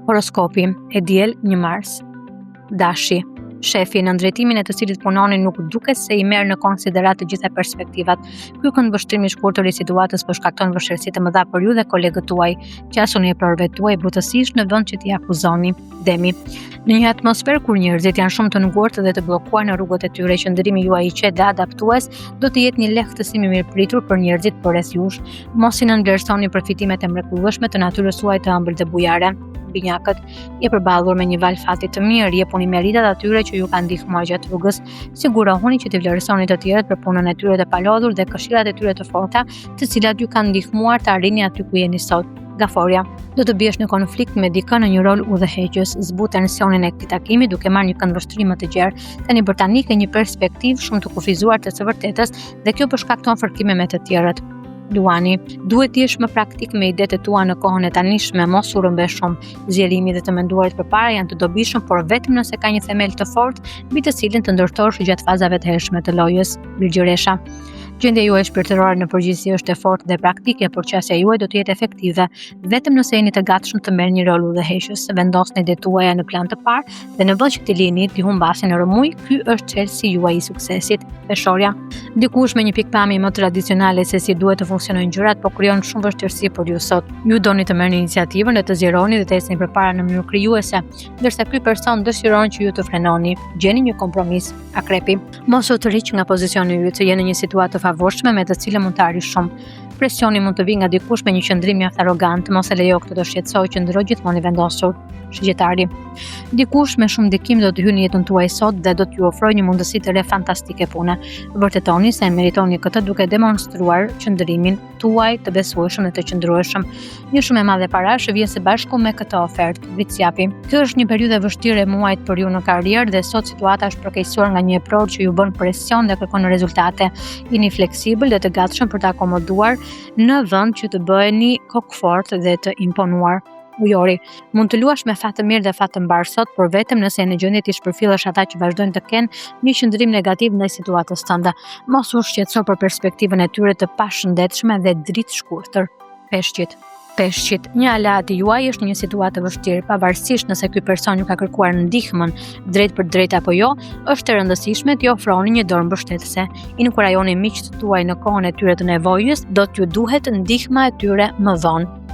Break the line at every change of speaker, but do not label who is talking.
Horoskopi e diel 1 mars. Dashi. Shefi në drejtimin e të cilit punoni nuk duket se i merr në konsiderat të gjitha perspektivat. Ky këndvështrim i shkurtër i situatës po shkakton vështirësi të mëdha për ju dhe kolegët tuaj. Qasuni e prorëve tuaj butësisht në vend që t'i akuzoni. Demi. Në një atmosferë kur njerëzit janë shumë të ngurtë dhe të bllokuar në rrugët e tyre, qëndrimi juaj i qetë dhe adaptues do të jetë një lehtësim i mirëpritur për njerëzit përreth jush. Mos i nënvlerësoni përfitimet e mrekullueshme të natyrës suaj të ëmbël dhe bujare. Binjakët, je përballur me një val fati të mirë, jepuni meritat atyre që ju kanë ndihmuar gjatë rrugës, sigurohuni që t'i vlerësoni të tjerët për punën e tyre të palodhur dhe këshillat e tyre të forta, të cilat ju kanë ndihmuar të arrini aty ku jeni sot. Gaforia, do të biesh në konflikt me dikën në një rol udhëheqës, zbut tensionin e këtij takimi duke marrë një këndvështrim të gjerë, tani për tani ke një perspektivë shumë të kufizuar të së vërtetës dhe kjo po shkakton fërkime me të tjerët. Luani, duhet të jesh më praktik me idetë tua në kohën e tanishme, mos u rrëmbesh shumë. Zgjerimi dhe të menduarit përpara janë të dobishëm, por vetëm nëse ka një themel të fortë mbi të cilin të ndërtosh gjatë fazave të hershme të lojës. Virgjëresha. Gjendja juaj shpirtërore në përgjithësi është e fortë dhe praktike, por qasja juaj do të jetë efektive vetëm nëse jeni të gatshëm të merrni një rol udhëheqës. Vendosni idetë tuaja në plan të parë dhe në vend që t'i lini t'i humbasni në rëmuj, ky është çelësi juaj i suksesit. Peshorja. Dikush me një pikpamje më tradicionale se si duhet të funksionojnë gjërat, po krijon shumë vështirësi për ju sot. Ju doni të merrni iniciativën dhe të zgjeroni dhe të ecni përpara në mënyrë krijuese, ndërsa ky person dëshiron që ju të frenoni. Gjeni një kompromis. Akrepi. Mos u tërhiq nga pozicioni yt, jeni në një situatë të favorshme me të cilën mund të arrish shumë. Presioni mund të vijë nga dikush me një qëndrim mjaft arrogant, mos e lejo këtë të shqetësojë, qëndro gjithmonë i vendosur. Shigjetari. Dikush me shumë ndikim do të hyjë në jetën tuaj sot dhe do t'ju ofrojë një mundësi të re fantastike pune. Vërtetoni se meritoni këtë duke demonstruar qëndrimin tuaj të besueshëm dhe të qëndrueshëm. Një shumë e madhe parash vjen së bashku me këtë ofertë. Vritsjapi. Kjo është një periudhë e vështirë e muajit për ju në karrierë dhe sot situata është përkeqësuar nga një epror që ju bën presion dhe kërkon rezultate. Jeni fleksibël dhe të gatshëm për të akomoduar në vend që të bëheni kokfort dhe të imponuar. Ujori, mund të luash me fat të mirë dhe fat të mbar sot, por vetëm nëse je në gjendje të shpërfillësh ata që vazhdojnë të kenë një qëndrim negativ ndaj situatës tënde. Mos u shqetëso për perspektivën e tyre të pashëndetshme dhe dritë shkurtër. Peshqit, një aleat i juaj është në një situatë vështirë, pavarësisht nëse ky person ju ka kërkuar ndihmën drejt për drejt apo jo, është e rëndësishme t'ju ofroni një dorë mbështetëse. Inkurajoni miqtë tuaj në kohën e tyre të nevojës, do t'ju duhet ndihma e tyre më vonë.